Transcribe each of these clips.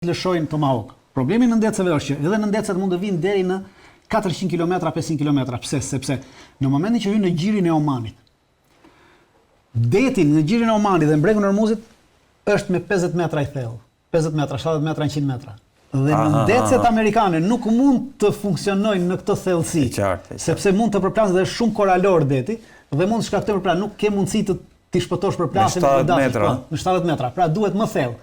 lëshojnë Tomahawk. Problemi në ndecëve është që edhe në ndecët mund të vinë deri në 400 km, 500 km. Pse? Sepse në momentin që hyn në gjirin e Omanit, deti në gjirin e Omanit dhe mbregun e Hormuzit është me 50 metra i thellë, 50 metra, 70 metra, 100 metra. Dhe në ndecët amerikane nuk mund të funksionojnë në këtë thellësi, sepse mund të përplasë dhe shumë koralor deti dhe mund të shkaktojë përplasje, nuk ke mundësi të t'i shpëtosh përplasjen në 70 metra. Pra duhet më thellë.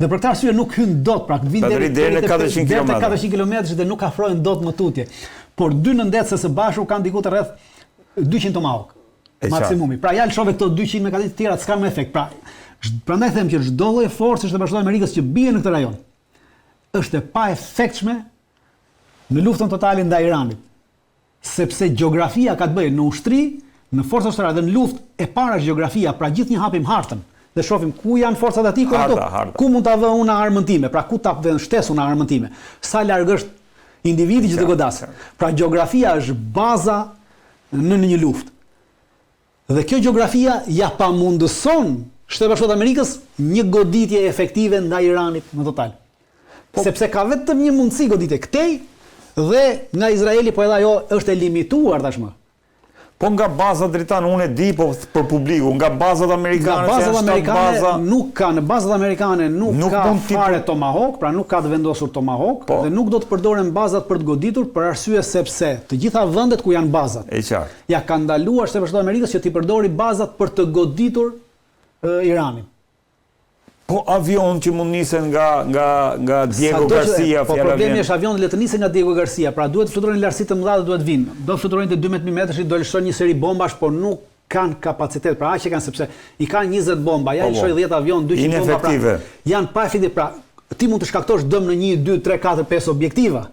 Dhe për këtë arsye nuk hyn dot, pra vin deri në 400 km. 400 km dhe nuk afrohen dot më tutje. Por dy nëndecë së bashku kanë diku të rreth 200 Tomahawk maksimumi. Pra ja lëshove këto 200 me katit të tjera s'kan më efekt. Prandaj them që çdo lloj forcë të Bashkuara Amerikës që bie në këtë rajon është e paefektshme në luftën totale ndaj Iranit. Sepse gjeografia ka të bëjë në ushtri, në forcat ushtarake dhe në luftë e para është gjeografia, pra gjithnjë hapim hartën. Dhe shohim ku janë forcat aty, ku mund ta vë unë armën time, pra ku ta vën shtes unë armën time, sa larg është individi që të godasë. Pra gjeografia është baza në një luftë. Dhe kjo gjeografia ja pamundëson Shtetet Bashkuara të Amerikës një goditje efektive ndaj Iranit në total. Sepse ka vetëm një mundësi goditje këtej dhe nga Izraeli, po edhe ajo është e limituar tashmë. Po nga bazat dritanë, unë e di, po për publiku, nga bazat amerikane, në bazat amerikane nuk ka fare Tomahawk, pra nuk ka të vendosur Tomahawk, dhe nuk do të përdoren bazat për të goditur, për arsye sepse të gjitha vendet ku janë bazat. Ja ka ndaluar Shtetet Bashkuara të Amerikës që t'i përdori bazat për të goditur Iranin. Po avion që mund nisen nga Diego Garcia. Po problemi është avion le të nisen nga Diego Garcia, pra duhet të fluturojnë lartësi të mëdha dhe duhet vinë. Do fluturojnë te 12.000 metrash, do lëshojnë një seri bombash, por nuk kanë kapacitet. Pra aq e kanë sepse i kanë 20 bomba, ja lëshoj 10 avion, 200 bomba. Pra, janë pa efektive. Pra ti mund të shkaktosh dëm në 1, 2, 3, 4, 5 objektiva.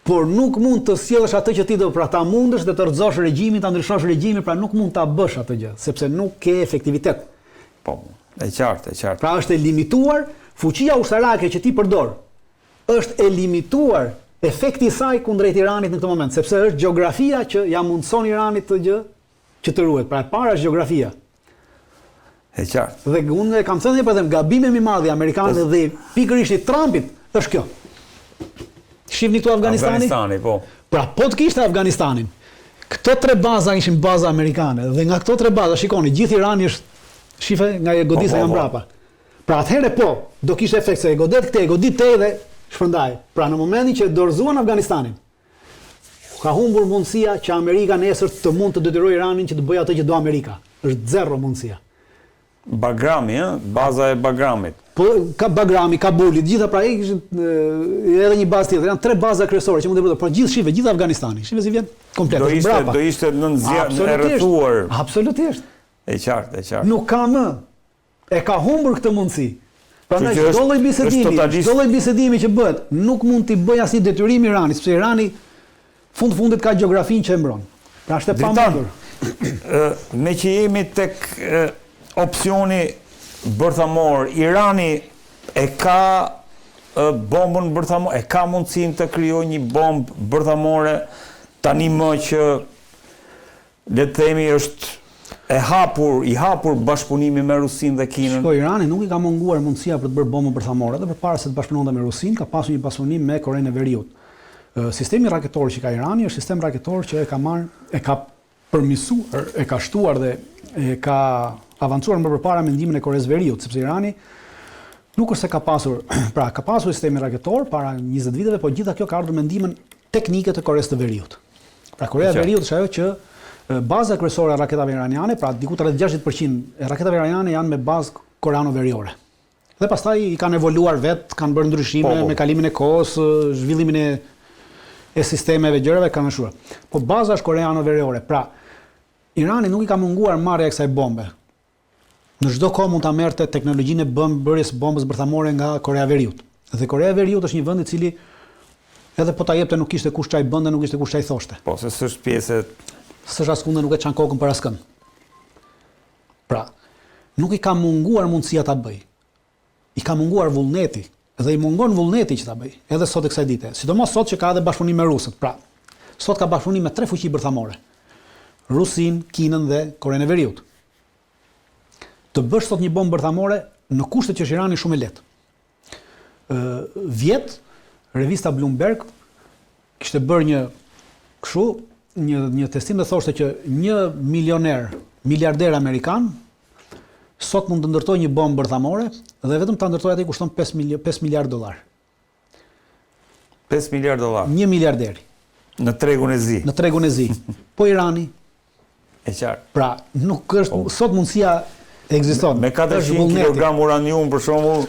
Por nuk mund të sjellësh atë që ti do, pra ta mundesh dhe të rrëzosh regjimin, ta ndryshosh regjimin, pra nuk mund ta bësh atë gjë, sepse nuk ke efektivitet. Po. E qartë. Pra është e limituar, fuqia ushtarake që ti përdor, është e limituar efekti i saj kundrejt Iranit në këtë moment, sepse është gjeografia që ja mundson Iranit të gjë që të ruhet. Pra e para është gjeografia. E qartë. Dhe unë kam thënë për them, gabimi më i madh i amerikanëve dhe pikërisht i Trumpit është kjo. Shihni këtu Afganistani, po. Pra po të kishte Afganistanin. Këto 3 baza ishin baza amerikane dhe nga këto 3 baza, shikoni, gjithë Irani është shife nga e godisa janë mbrapa. Pra atëherë po, do kishte efekt se e godet këte, e godit te dhe shpërndaj. Pra në momentin që dorëzuan Afganistanin, ka humbur mundësia që Amerika nesër të mund të detyrojë Iranin që të bëjë atë që do Amerika. Është zero mundësia. Bagrami, baza e Bagramit. Po ka Bagrami, Kabuli, gjitha pra edhe një bazë tjetër, janë 3 baza kryesore që mund të bëjë, por gjithë shife, gjithë Afganistani. Shife si vjen komplet mbrapa. Do ishte në e rrethuar. Absolutisht. E qartë. Nuk ka më. E ka humbur këtë mundësi. Prandaj çdo lloj bisedimi që bëhet, nuk mund t'i bëj asnjë detyrim Iranit, sepse Irani fundit ka gjeografinë që e mbron. Pra është e pamundur. Me që jemi tek opsioni bërthamor, Irani e ka bombën bërthamore, e ka mundësinë të krijojë një bombë bërthamore tani më që le të themi është i hapur bashkëpunimi me Rusinë dhe Kinën. Shiko, Irani nuk i ka munguar mundësia për të bërë bombën bërthamore, dhe përpara se të bashkëpunonte me Rusinë, ka pasur një bashkëpunim me Korenë e Veriut. Sistemi raketor që ka Irani është sistem raketor që e ka përmirësuar, e ka shtuar dhe e ka avancuar më përpara mendimin e Koreas së Veriut, sepse Irani nuk është se ka pasur, pra ka pasur sistemi raketor para 20 viteve, por gjitha kjo ka ardhur mendimin teknike të Koreas së Veriut. Pra Korea e Veriut është ajo që baza kryesore e raketave iraniane, pra diku rreth 60% e raketave iraniane janë me bazë koreano-veriore. Dhe pastaj i kanë evoluar vetë, kanë bërë ndryshime me kalimin e kohës, zhvillimin e sistemeve gjërave kanë shkuar. Po baza është koreano-veriore. Pra Irani nuk i ka munguar marrja e kësaj bombe. Në çdo kohë mund ta merrte teknologjinë e bërjes bombës bërthamore nga Korea e Veriut. Dhe Korea e Veriut është një vend i cili edhe po ta jepte nuk kishte kush çaj bënte, nuk kishte kush çaj thoshte. Po se s'është pjesë s'është askundë, nuk e çan kokën për askën. Pra, nuk i ka munguar mundësia ta bëj. I ka munguar vullneti, dhe i mungon vullneti që ta bëj, edhe sot e kësaj dite. Sidomos sot që ka edhe bashkëpunim me rusët. Pra, sot ka bashkëpunim me 3 fuqi bërthamore. Rusinë, Kinën dhe Korenë e Veriut. Të bësh sot një bombë bërthamore në kushtet që është Irani shumë e lehtë. vjet, revista Bloomberg kishte bërë një testim dhe thoshte që një miliarder amerikan sot mund të ndërtojë një bombë bërthamore dhe vetëm ta ndërtojë atë kushton $5 miliardë. 5 miliard dollar. 1 miliarderi. Në tregun e zi. Në tregun e zi. Po Irani. E qartë. Pra, nuk është sot mundësia ekziston. Me 400 kg uranium për shembull.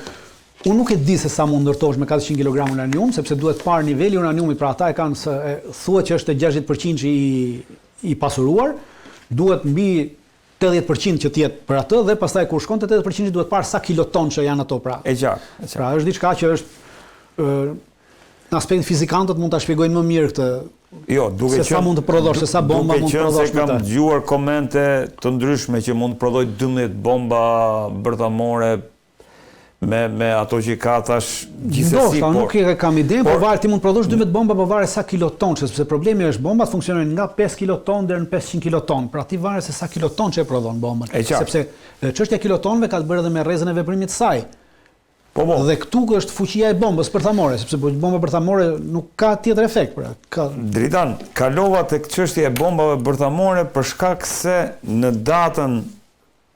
Unë nuk e di se sa mund ndërtosh me 400 kg uranium, sepse duhet parë niveli uraniumit, pra ata e kanë thuhet që është 60% i pasuruar, duhet mbi 80% që të jetë për atë dhe pastaj kur shkon te 80% duhet parë sa kiloton që janë ato, pra. E qartë. Pra është diçka që është në aspektin fizikantët mund ta shpjegojnë më mirë këtë. Jo, duke se sa mund të prodhosh, se sa bomba mund të prodhosh. Duke qenë se kam dëgjuar komente të ndryshme që mund të prodhoj 12 bomba bërthamore me ato që ka tash gjithsesi. Nuk e kam idenë, por varet ti mund të prodhosh 12 bomba, por varet sa kiloton, sepse problemi është bombat funksionojnë nga 5 kiloton deri në 500 kiloton. Pra ti varet se sa kiloton që e prodhon bombën. Sepse çështja kilotonëve ka të bëjë edhe me rrezën e veprimit të saj. Dhe këtu është fuqia e bombës bërthamore, sepse bomba bërthamore nuk ka tjetër efekt. Dritan, kalova tek çështja e bombave bërthamore për shkak se në datën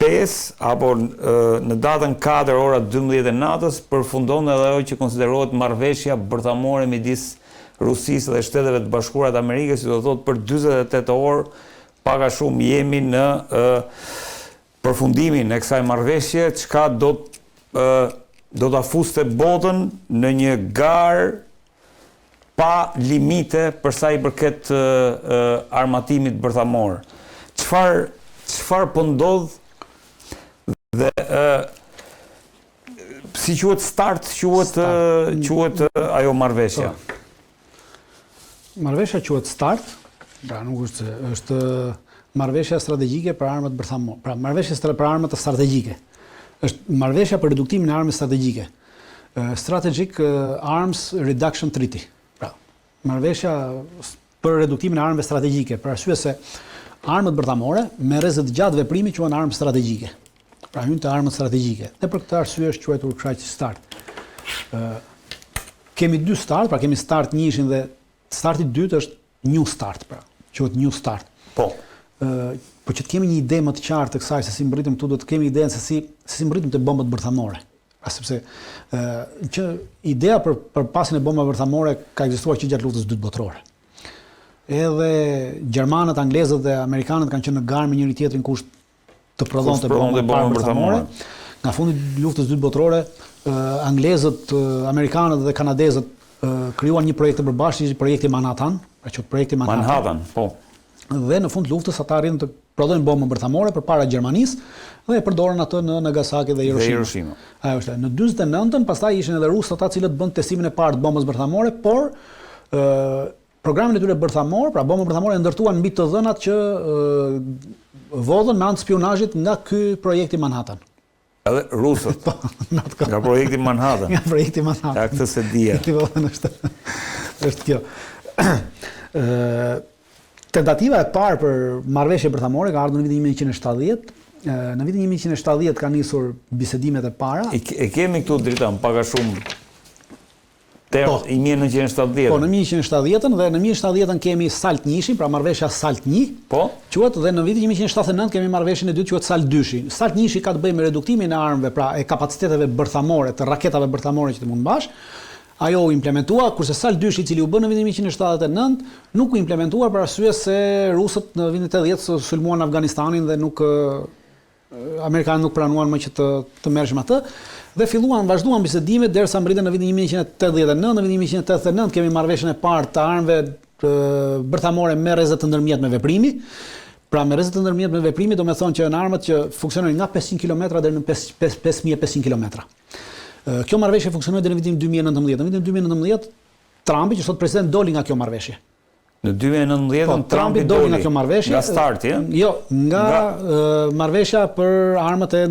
5 apo në datën 4 ora 12 e natës përfundon edhe ajo që konsiderohet marrëveshja bërthamore midis Rusisë dhe Shteteve të Bashkuara të Amerikës, që do thotë për 48 orë pak a shumë jemi në përfundimin e kësaj marrëveshje, çka do ta fuste botën në një garë pa limite për sa i përket armatimit bërthamor. Çfarë po ndodh dhe si quhet start, quhet ajo marrëveshja. Marrëveshja quhet start, pra nuk është marrëveshja strategjike për armat bërthamore. Pra marrëveshja për armat strategjike. Është marrëveshja për reduktimin e armëve strategjike. Strategic Arms Reduction Treaty. Pra, marrëveshja për reduktimin e armëve strategjike, për arsye se armët bërthamore me rrezë të gjatë veprimi quhen armë strategjike. Pra hyn te armët strategjike. Dhe për këtë arsye është quajtur kaq start. Kemi dy start, pra kemi start 1 dhe starti 2 është New Start, pra. Quhet New Start. Po. Po që të kemi një ide më të qartë të kësaj se si mbritëm këtu, do të kemi idenë se si mbritëm te bombët bërthamore. Sepse që ideja për pasjen e bombave bërthamore ka ekzistuar që gjatë luftës së dytë botërore. Edhe gjermanët, anglezët dhe amerikanët kanë qenë në garë me njëri tjetrin kush të prodhonte bombën bërthamore. Nga fundi i luftës së dytë botërore, anglezët, amerikanët dhe kanadezët krijuan një projekt të përbashkët, projekti Manhattan, pra quhet projekti Manhattan, po. Dhe në fund të luftës ata arritën të prodhojnë bombën bërthamore përpara Gjermanisë dhe e përdorën atë në Nagasaki dhe Hiroshima. Ajo është. Në 49-ën pastaj ishin edhe rusët ata cilët bën testimin e parë të bombës bërthamore, por programin e tyre bërthamor, pra bombën bërthamore ndërtuan mbi të dhënat që vodhën me anë të spionazhit nga ky projekti Manhattan. Edhe rusët. Nga projekti Manhattan. Nga projekti Manhattan. Ja këtë se dija. Është kjo. Tentativa e parë për marrëveshje bërthamore ka ardhur në vitin 1970. Në vitin 1970 ka nisur bisedimet e para. E kemi këtu Dritan pak a shumë i 1970. Po, në 1970-ën dhe në 1970-ën kemi Salt 1, pra marrëveshja Salt 1. Po. Quhet dhe në vitin 1979 kemi marrëveshjen e dytë quhet Salt 2. Salt 1 ka të bëjë me reduktimin e armëve, pra e kapaciteteve bërthamore, të raketave bërthamore që të mund bash. Ajo u implementua, kurse Salt 2 i cili u bë në vitin 1979 nuk u implementuar për arsye se rusët në vitin 80 sulmuan Afganistanin dhe nuk amerikanët nuk pranuan më që të merreshim atë dhe vazhduan bisedimet derisa mbritën në vitin 1989. Në vitin 1989 kemi marrëveshjen e parë të armëve bërthamore me rrezë të ndërmjetme veprimi. Pra me rrezë të ndërmjetme veprimi do të thonë që janë armët që funksionojnë nga 500 km deri në 5500 km. Kjo marrëveshje funksionoi deri në vitin 2019. Në vitin 2019 Trumpi, që sot president, doli nga kjo marrëveshje. Në 2019 Trumpi doli nga kjo marrëveshje. Nga starti, Jo, nga marrëveshja për armët e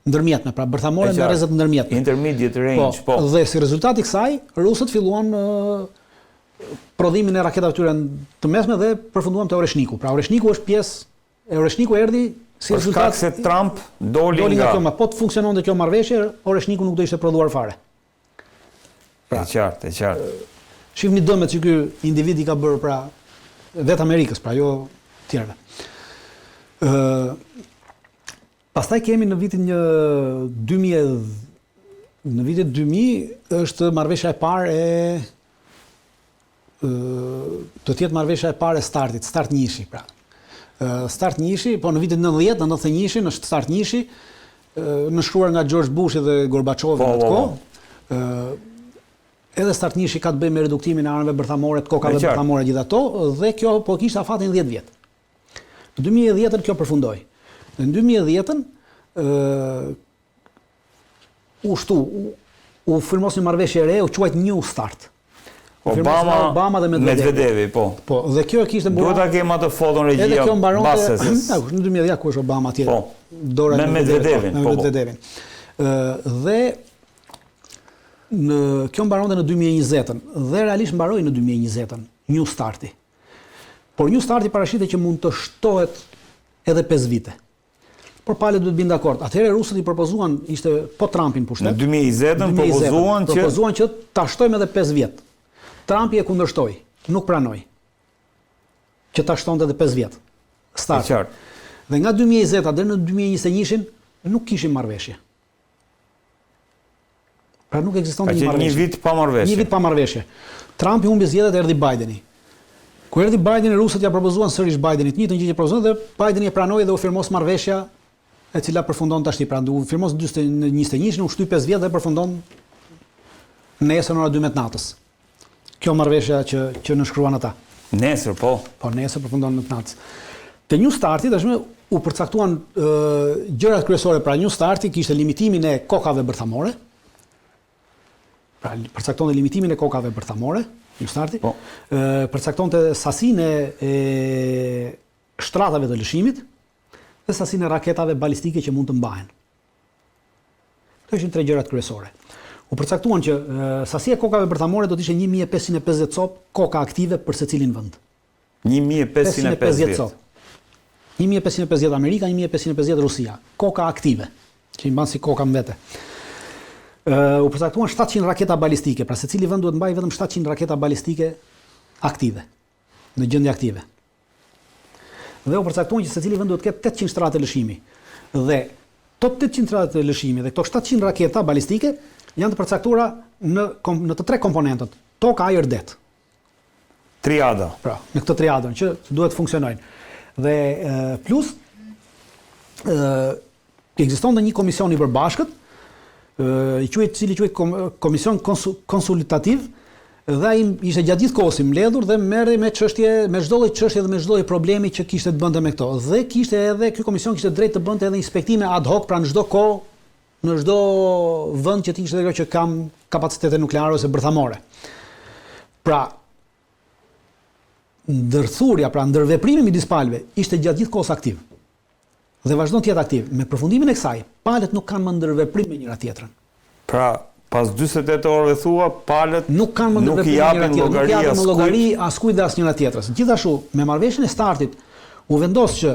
ndërmjetme, pra bërthamore me rrezë të ndërmjetme. Intermediate range, po. Dhe si rezultat i kësaj, rusët filluan prodhimin e raketave tyre të mesme dhe përfunduan te Oreshniku. Pra Oreshniku është pjesë e Oreshniku erdhi si rezultat se Trump doli nga kjo, po të funksiononte kjo marrëveshje, Oreshniku nuk do ishte prodhuar fare. E qartë, e qartë. Shifni dëmet që ky individ i ka bërë pra vetë Amerikës, pra jo tjerëve. Pastaj kemi në vitin 2000 është marrëveshja e parë do të jetë marrëveshja e parë e startit, Start Nishi pra. Start Nishi, po në vitin 90, në 91 në Start Nishi, nënshkruar nga George Bushi dhe Gorbaçovi në atë kohë. Edhe Start Nishi ka të bëjë me reduktimin e armëve bërthamore, të kokave bërthamore gjithë ato, dhe kjo po kishte afatin 10 vjet. Në 2010 kjo përfundoi. Në 2010 u firmos një marrëveshje e re, u quajt New Start. Obama dhe Medvedevi, po. Po, dhe kjo kishte mbaruar. Duhet ta kem atë foton regjia Bases. Në 2010 ku është Obama atje. Po. Me Medvedevin, po. Dhe kjo mbaronte në 2020-ën dhe realisht mbaroi në 2020-ën New Starti. Por New Starti parashitet që mund të shtohet edhe 5 vite. Por palët duhet bëjnë dakord. Atëherë rusët i propozuan, ishte po Trumpin pushtet. Në 2020-ën propozuan që ta shtojmë edhe 5 vjet. Trumpi e kundërshtoi, nuk pranoi që ta shtonte edhe 5 vjet. Start. Dhe nga 2020 deri në 2021-shin nuk kishim marrëveshje. Pra nuk ekzistonte një marrëveshje. Një vit pa marrëveshje. Një vit pa marrëveshje. Trumpi humbi zgjedhjet, erdhi Bideni. Kur erdhi Bideni, rusët ja propozuan sërish Bidenit një gjë që propozuan dhe Bideni e pranoi dhe u firmos marrëveshja e cila përfundon tashti. Pra u firmos në 2021-shin, u shtyi 5 vjet dhe përfundon nesër në ora 12 natës. Kjo marrëveshja që nënshkruan ata. Nesër, po. Po nesër përfundon në natës. Te New Starti tashmë u përcaktuan gjërat kryesore. Pra New Starti kishte limitimin e kokave bërthamore. Pra përcaktonte limitimin e kokave bërthamore, New Starti. Po. Përcaktonte sasinë e shtratave të lëshimit dhe sasinë e raketave balistike që mund të mbahen. Këto ishin 3 gjërat kryesore. U përcaktuan që sasia e kokave bërthamore do të ishte 1550 cop koka aktive për secilin vend. 1550 cop. 1550 Amerika, 1550 Rusia. Koka aktive, që i mban si koka në vete. U përcaktuan 700 raketa balistike, pra secili vend duhet mbajë vetëm 700 raketa balistike aktive, në gjendje aktive. Dhe u përcaktuan që secili vend duhet të ketë 800 shtratë lëshimi. Dhe to 800 shtratë lëshimi dhe këto 700 raketa balistike janë të përcaktuara në të 3 komponentët, tokë, ajër, det. Triada. Pra, në këtë triadën që duhet të funksionojnë. Dhe plus ekzistonte një komision i përbashkët, cili quhet komision konsultativ, dhe ai ishte gjatë gjithë kohës i mbledhur dhe merrej me çështje, me çdo lloj çështje dhe me çdo lloj problemi që kishte të bënte me këto. Dhe kishte edhe ky komision kishte drejt të bënte edhe inspektime ad hoc, pra në çdo kohë, në çdo vend që ishte ajo që kam kapacitete nukleare ose bërthamore. Pra, ndërthurja, pra ndërveprimi midis palëve ishte gjatë gjithë kohës aktiv. Dhe vazhdon të jetë aktiv. Me përfundimin e kësaj, palët nuk kanë më ndërveprim me njëra tjetrën. Pra, pas 48 orëve thua, palët nuk kanë më ndërveprim me njëra tjetrën, nuk japin llogari askujt dhe asnjëra tjetrës. Gjithashtu, me marrëveshjen e Startit, u vendos që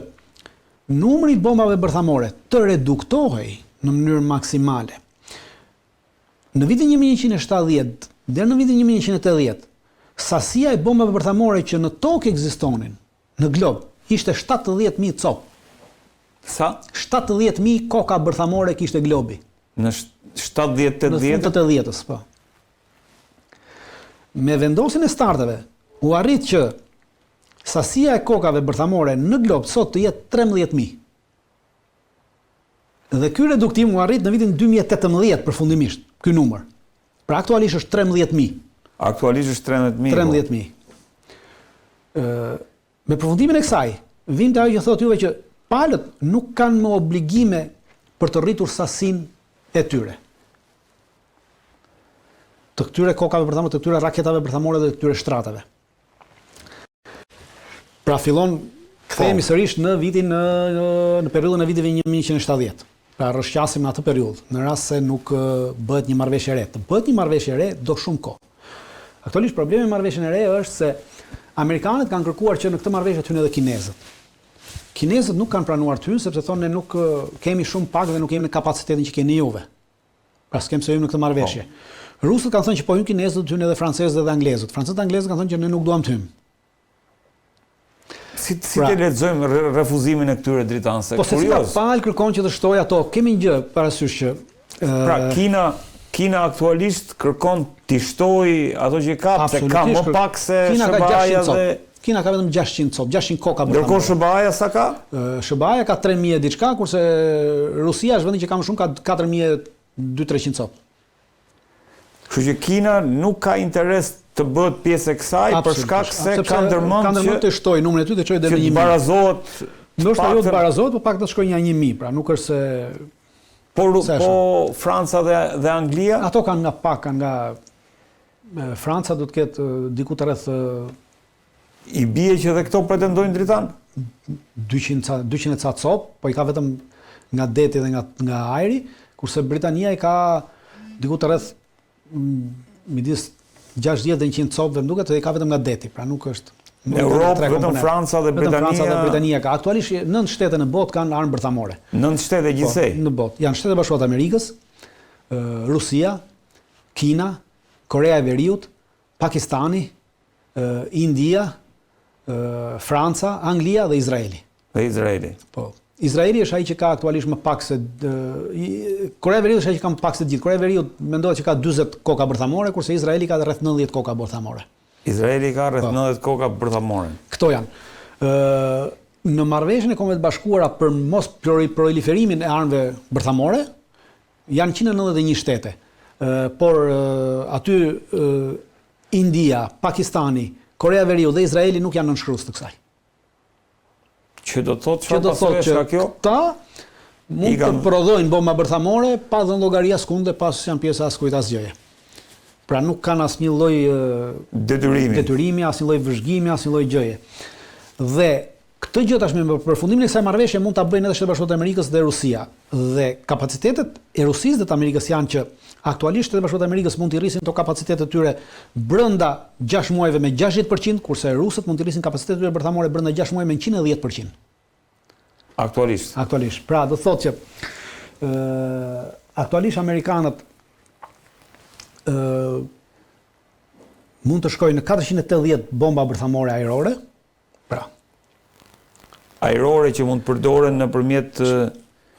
numri i bombave bërthamore të reduktohej në mënyrë maksimale. Në vitin 1170 deri në vitin 1180, sasia e bombave bërthamore që në tokë ekzistonin, në glob, ishte 70.000 cop. Sa? 70.000 koka bërthamore kishte globi. Në 70-80? Në fund të 80-s, po. Me vendosin e starteve, u arrit që sasia e kokave bërthamore në glob sot të jetë 13.000. Dhe ky reduktim u arrit në vitin 2018 përfundimisht, ky numër. Pra aktualisht është 13.000. Aktualisht është 13.000. 13.000. Me përfundimin e kësaj, vinte ajo që thotë juve që palët nuk kanë më obligime për të rritur sasinë e tyre. Të këtyre kokave bërthamore, të këtyre raketave bërthamore dhe të këtyre shtratave. Pra fillon, kthehemi sërish në vitin në periudhën e viteve 1970. Pra rrëshqasim në atë periudhë, në rast se nuk bëhet një marrëveshje e re. Të bëhet një marrëveshje e re do shumë kohë. Aktualisht problemi me marrëveshjen e re është se amerikanët kanë kërkuar që në këtë marrëveshje të hyjnë edhe kinezët. Kinezët nuk kanë pranuar të hyjnë sepse thonë ne nuk kemi shumë pak dhe nuk kemi kapacitetin që keni juve. Pra s'kem se hyjmë në këtë marrëveshje. Rusët kanë thënë që po hyn kinezët, do të hynë edhe francezët dhe anglezët. Francezët dhe anglezët kanë thënë që ne nuk duam të hymë. Si të lexojmë refuzimin e këtyre dritanëse? Po secila palë kërkon që të shtojë ato. Kemi një gjë parasysh që pra Kina aktualisht kërkon t'i shtojë ato që ka, se ka më pak se SBA-ja dhe Kina ka vetëm 600 copë, 600 koka bërthamore. Ndërkohë SBA-ja sa ka? SBA-ja ka 3000 diçka, kurse Rusia është vendi që ka më shumë, ka 4200-300 copë. Kështu që Kina nuk ka interes të bëhet pjesë e kësaj për shkak se ka ndërmend të shtojë numrin e tyre të çojë deri në 1000. Barazohet. Ndoshta ajo të barazohet, por pak të shkojë një 1000, pra nuk është se po Franca dhe Anglia? Ato kanë nga pak, nga Franca do të ketë diku të rreth i bie që dhe këto pretendojnë dritan? 200 ca copë, po i ka vetëm nga deti dhe nga ajri, kurse Britania i ka diku të rreth midis 60 dhe 100 copëve më duket, dhe i ka vetëm nga deti, pra nuk është. Në Europë vetëm Franca dhe Britania ka. Aktualisht 9 shtete në botë kanë armë bërthamore. 9 shtete gjithsej? Në botë. Janë Shtetet Bashkuara të Amerikës, Rusia, Kina, Korea e Veriut, Pakistani, India, Franca, Anglia dhe Izraeli. Dhe Izraeli. Po. Izraeli është ai që ka aktualisht më pak se Korea e Veriut është ai që ka më pak se gjithë. Korea e Veriut mendohet që ka 40 koka bërthamore, kurse Izraeli ka rreth 90 koka bërthamore. Izraeli ka rreth 90 koka bërthamore. Këto janë. Në Marrëveshjen e Kombeve të Bashkuara për mos proliferimin e armëve bërthamore janë 191 shtete. Por aty India, Pakistani, Korea e Veriut dhe Izraeli nuk janë nënshkrues të kësaj. Që do të thotë që këta mund të prodhojnë bomba bërthamore pa dhënë llogari askund dhe pas janë pjesë askujt asgjëje. Pra nuk kanë asnjë lloj detyrimi, asnjë lloj vëzhgimi, asnjë lloj gjëje. Dhe këtë gjë tashmë me përfundimin e kësaj marrëveshje mund ta bëjnë edhe Shtetet Bashkuara të Amerikës dhe Rusia. Dhe kapacitetet e Rusisë dhe të Amerikës janë që aktualisht Shtetet Bashkuara të Amerikës mund të rrisin to kapacitetet e tyre brenda 6 muajve me 60%, kurse rusët mund të rrisin kapacitetet e tyre bërthamore brenda 6 muajve me 110%. Aktualisht. Aktualisht. Pra do thotë që aktualisht amerikanët mund të shkojnë në 480 bomba bërthamore ajrore. Pra. Ajrore që mund të përdoren nëpërmjet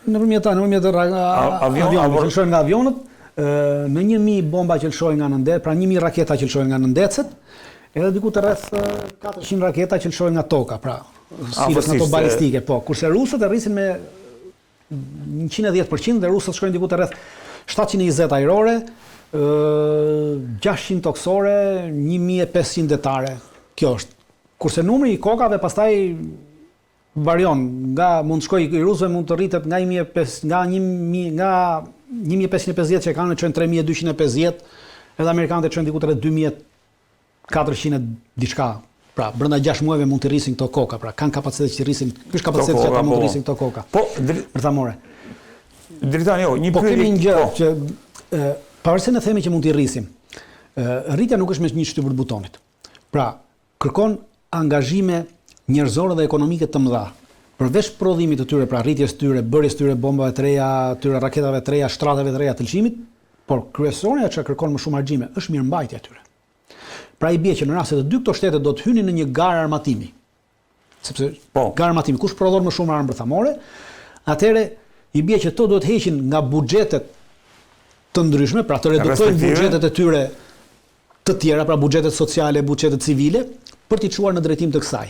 avionëve, që shkojnë nga avionët, në 1000 bomba që lëshojnë nga nëndet, pra 1000 raketa që lëshojnë nga nëndecet, edhe diku të rreth 400 raketa që lëshojnë nga toka, pra silës nga to balistike, po. Kurse rusët e rrisin me 110% dhe rusët shkojnë diku të rreth 720 ajrore, 600 toksore, 1500 detare. Kjo është. Kurse numri i kokave pastaj varion, nga mund të shkojë i rusëve mund të rritet nga 1550 që kanë çojnë 3250, edhe amerikanët çojnë diku rreth 2400 diçka. Pra brenda 6 muajve mund të rrisin këto koka, pra kanë kapacitet që rrisin, ky është kapaciteti që ata mund të rrisin këto koka. Po bërthamore. Dritan, jo, një pyetje. Po kemi një gjë që pavarësisht në themi që mund t'i rrisim. Rritja nuk është me një shtypër të butonit. Pra, kërkon angazhime njerëzore dhe ekonomike të mëdha. Përveç prodhimit të tyre, pra rritjes tyre, bërjes tyre bombave të reja, tyre raketave të reja, shtrateve të reja të lëshimit, por kryesorja që kërkon më shumë argjime është mirëmbajtja e tyre. Pra i bie që në rast se të dy këto shtete do të hynin në një garë armatimi. Sepse garë armatimi, kush prodhon më shumë armë bërthamore, atëherë i bie që to duhet heqin nga buxhetet të ndryshme, pra të reduktojnë buxhetet e tyre të tjera, pra buxhetet sociale, buxhetet civile, për t'i çuar në drejtim të kësaj.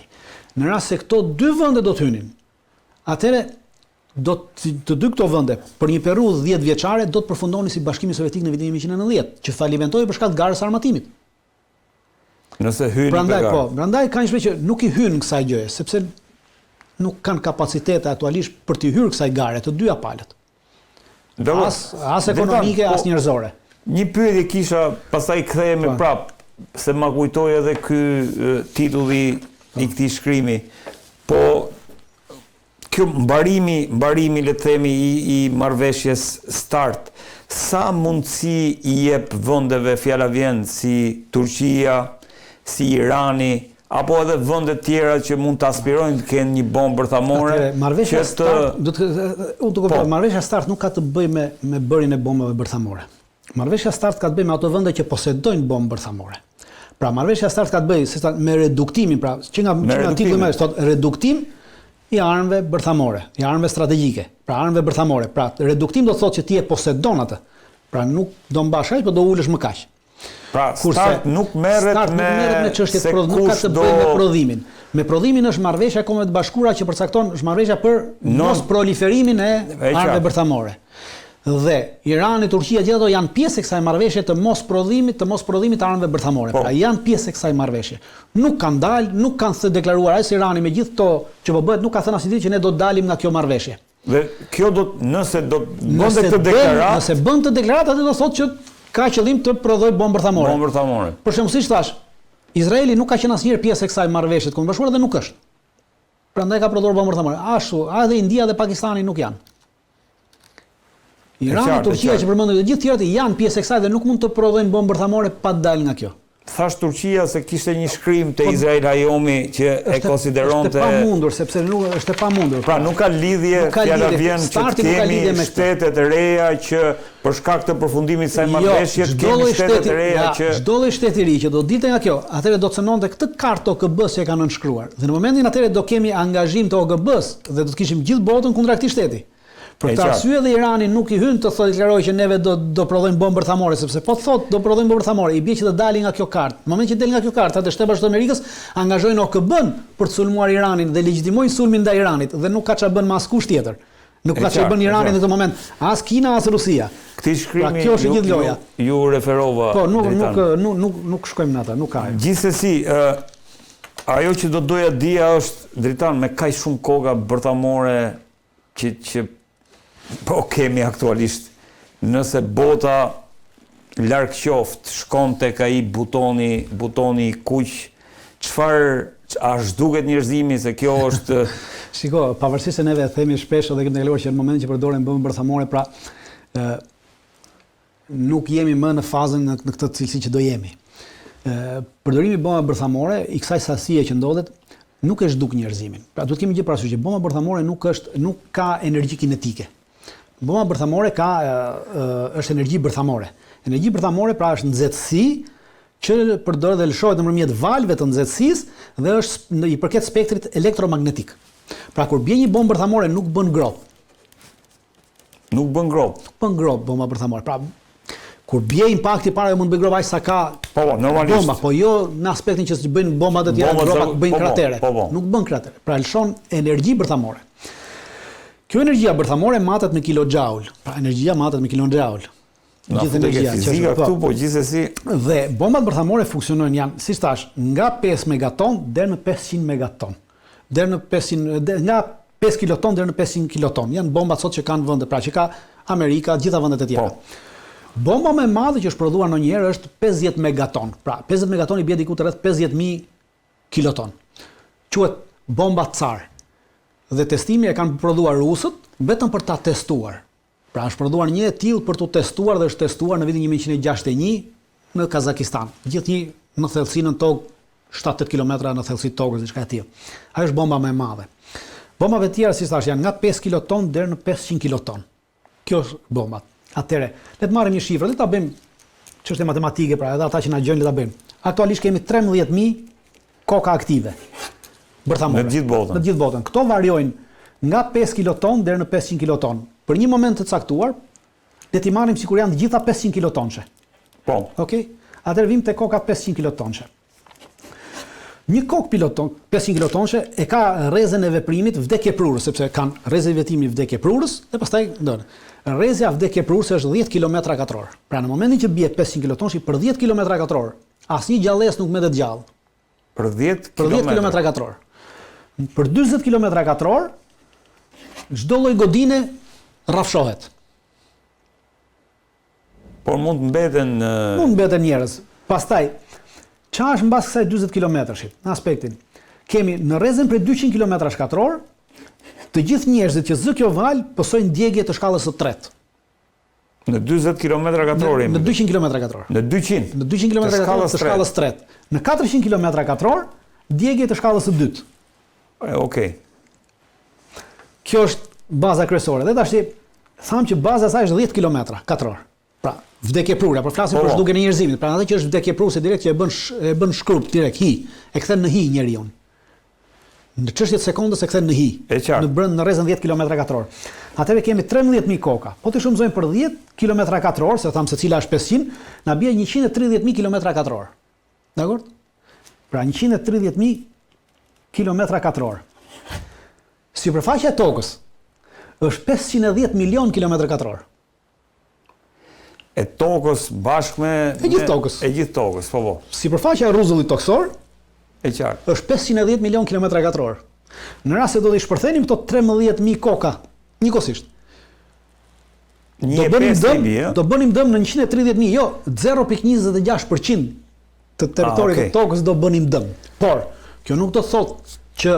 Në rast se këto dy vende do të hynin, atëherë të dy këto vende për një periudhë 10 vjeçare do të përfundonin si Bashkimi Sovjetik në vitin 1990, që falimentoi për shkak të garës armatimit. Nëse hynin për garë. Po, prandaj kanë shpresë që nuk i hynë kësaj gjëje, sepse nuk kanë kapacitete aktualisht për të hyrë kësaj gare të dyja palët. As ekonomike, as njerëzore. Një pyetje kisha, pastaj kthehemi prap, se ma kujtoi edhe ky titulli i këtij shkrimi. Po kjo mbarimi le të themi i marrëveshjes START, sa mundësi i jep vendeve, fjala vjen si Turqia, si Irani, apo edhe vende tjera që mund të aspirojnë të kenë një bombë bërthamore. Marrëveshja START, marrëveshja START nuk ka të bëjë me bërjen e bombave bërthamore. Marrëveshja start ka të bëjë me ato vende që posedojnë bombë bërthamore. Pra marrëveshja start ka të bëjë me reduktimin, pra që nga titulli më thot reduktim i armëve bërthamore, i armëve strategjike, pra armëve bërthamore. Pra reduktim do të thotë që ti e posedon atë. Pra nuk do mbash aq, por do ulesh më kaq. Pra start nuk merret me çështjet nuk ka të bëjë me prodhimin. Me prodhimin është marrëveshja e Kombeve të Bashkuara që përcakton është marrëveshja për mos proliferimin e armëve bërthamore. Dhe Irani, Turqia, gjithë ato janë pjesë e kësaj marrëveshje të mos prodhimit të armëve bërthamore. Pra janë pjesë e kësaj marrëveshje. Nuk kanë dalë, nuk kanë deklaruar as Irani me gjithë to që po bëhet, nuk ka thënë asnjë që ne do të dalim nga kjo marrëveshje. Dhe kjo nëse bën këtë deklaratë, nëse bën të deklaratë, atë do thotë që ka qëllim të prodhojë bombë bërthamore. Bombë bërthamore. Për shembull, siç thash, Izraeli nuk ka qenë asnjëherë pjesë e kësaj marrëveshje të Kombeve të Bashkuara dhe nuk është. Prandaj ka prodhuar bombë bërthamore. Ashtu, edhe India dhe Pakistani nuk janë. Irani, Turqia që përmendën të gjithë tjerët janë pjesë e kësaj dhe nuk mund të prodhojnë bombë bërthamore pa dalë nga kjo. Thash Turqia se kishte një shkrim te Izrael Hajomi që e konsideronte është e pamundur sepse nuk është e pamundur. Pra nuk ka lidhje, fjala vjen që kemi shtetet e reja që për shkak të përfundimit të kësaj marrëveshje kemi shtetet e reja që çdo lloj shteti i ri që do dilte nga kjo, atëherë do të cënonte këtë kartë OKB-s që kanë nënshkruar. Dhe në momentin atëherë do kemi angazhim të OKB-s dhe do të kishim gjithë botën kundra këtij shteti. Për këtë arsye dhe Irani nuk i hyn të thotë deklarojë që neve do prodhojmë bombë bërthamore, sepse po thotë do prodhojmë bombë bërthamore, i bie që të dalin nga kjo kartë. Në momentin që del nga kjo kartë, atë Shtetet Bashkuara të Amerikës angazhojnë OKB-n për të sulmuar Iranin dhe legjitimojnë sulmin ndaj Iranit dhe nuk ka ç'a bën me askush tjetër. Nuk ka ç'a bën Irani në këtë moment, as Kina as Rusia. Këtij shkrimi kjo është gjithë loja. Ju referova. Po, nuk shkojmë në atë, nuk ka. Gjithsesi, ajo që do doja dija është drejtan me kaq shumë koka bërthamore që po kemi aktualisht, nëse bota larg qoftë shkon tek ai butoni kuq, a zhduket njerëzimi se kjo është Shiko, pavarësisht se neve e themi shpesh edhe kemi ndaluar që në momentin që përdoren bombë bërthamore, pra nuk jemi më në fazën në këtë cilësi që do jemi. Përdorimi i bombave bërthamore, i kësaj sasie që ndodhet, nuk e zhduk njerëzimin. Pra duhet kemi gjithë parasysh që bomba bërthamore nuk ka energji kinetike. Bomba bërthamore është energji bërthamore. Energji bërthamore pra është nxehtësi që përdoret dhe lëshohet nëpërmjet valve të nxehtësisë dhe është i përket spektrit elektromagnetik. Pra kur bie një bombë bërthamore nuk bën grop. Nuk bën grop bomba bërthamore. Pra kur bie impakti para mund të bëj grop aq sa ka normalisht bomba, po jo në aspektin që bëjnë bombat e tjera gropat bëjnë kratere. Nuk bën kratere. Pra lëshon energji bërthamore. Kjo energjia bërthamore matet me kilojoule. Pra energjia matet me kilojoule. Gjithë energjia fizika këtu, po gjithsesi. Dhe bombat bërthamore funksionojnë janë, siç thash, nga 5 megaton deri në 500 megaton. Nga 5 kiloton deri në 500 kiloton. Janë bombat sot që kanë vende, pra që ka Amerika, gjitha vendet e tjera. Bomba më e madhe që është prodhuar ndonjëherë është 50 megaton. Pra 50 megaton i bie diku rreth 50.000 kiloton. Quhet bomba Tsar. Dhe testimi e kanë prodhuar rusët vetëm për ta testuar. Pra është prodhuar një e tillë për të testuar dhe është testuar në vitin 1961 në Kazakistan. Gjithnjë në thellësinë në tokë 7-8 kilometra në thellësi të tokës, diçka e tillë. Ajo është bomba më e madhe. Bombat e tjera, si thash, janë nga 5 kiloton deri në 500 kiloton. Kjo është bombat. Atëre, le të marrim një shifër, le ta bëjmë çështje matematike, pra edhe ata që na gjojnë le ta bëjmë. Aktualisht kemi 13.000 koka aktive. Bërthamore. Në gjithë botën. Këto variojnë nga 5 kiloton deri në 500 kiloton. Për një moment të caktuar, le t'i marrim sikur janë të gjitha 500 kilotonçe. Po. Okej? Atëherë vim te koka 500 kilotonçe. Një kokë 500 kilotonçe e ka rrezën e veprimit vdekje prurës, sepse kanë rrezën e veprimit vdekje prurës dhe pastaj ndonë. Rrezja vdekje prurës është 10 km/h. Pra në momentin që bie 500 kilotonçi për 10 km/h, asnjë gjallëes nuk mbetet gjallë. Për 10 km/h. Për 40 km/h, çdo lloj godine rrafshohet. Por mund të mbeten njerëz. Pastaj, çfarë është mbas kësaj 40 km-shit? Në aspektin, kemi në rrezën për 200 km/h, të gjithë njerëzit që zë kjo val pësojnë ndjegje të shkallës së tretë. Në 40 km/h. Në 200 km/h. Në 200. Në 200 km/h të shkallës së tretë. Në 400 km/h, ndjegje të shkallës së dytë. Okej. Kjo është baza kryesore. Dhe tash thamë që baza e saj është 10 km/h. Pra, vdekjeprurja, por flasim për zhdukjen e njerëzimit. Pra atë që është vdekjepruese direkt që e bën shkrup direkt e kthen në hi njeriu. Në çështje të sekondës e kthen në hi. Në rrezën 10 km2. Atëherë kemi 13000 koka. Po të shumëzojmë për 10 km2, se tham se cila është 500, na bie 130.000 km2. Dakor? Pra 130.000 km2. Sipërfaqja e tokës është 510 milion km2. E tokës bashkë me... E gjithë tokës. E gjithë tokës, po. Sipërfaqja e rruzullit toksor është 510 milion km2. Në rast se do t'i shpërthenim këto 13.000 koka, njëkohësisht. Do bënim dëm në 130.000, jo, 0.26% të territorit të tokës do bënim dëm. Por, kjo nuk do thotë që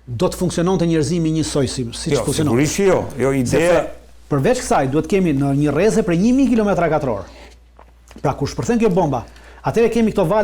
do të funksiononte njerëzimi njësoj siç funksionon. Sigurisht jo, ideja. Përveç kësaj, duhet kemi në një rrezë për 1000 km2. Pra kur shpërthen kjo bomba, atëherë kemi këto valë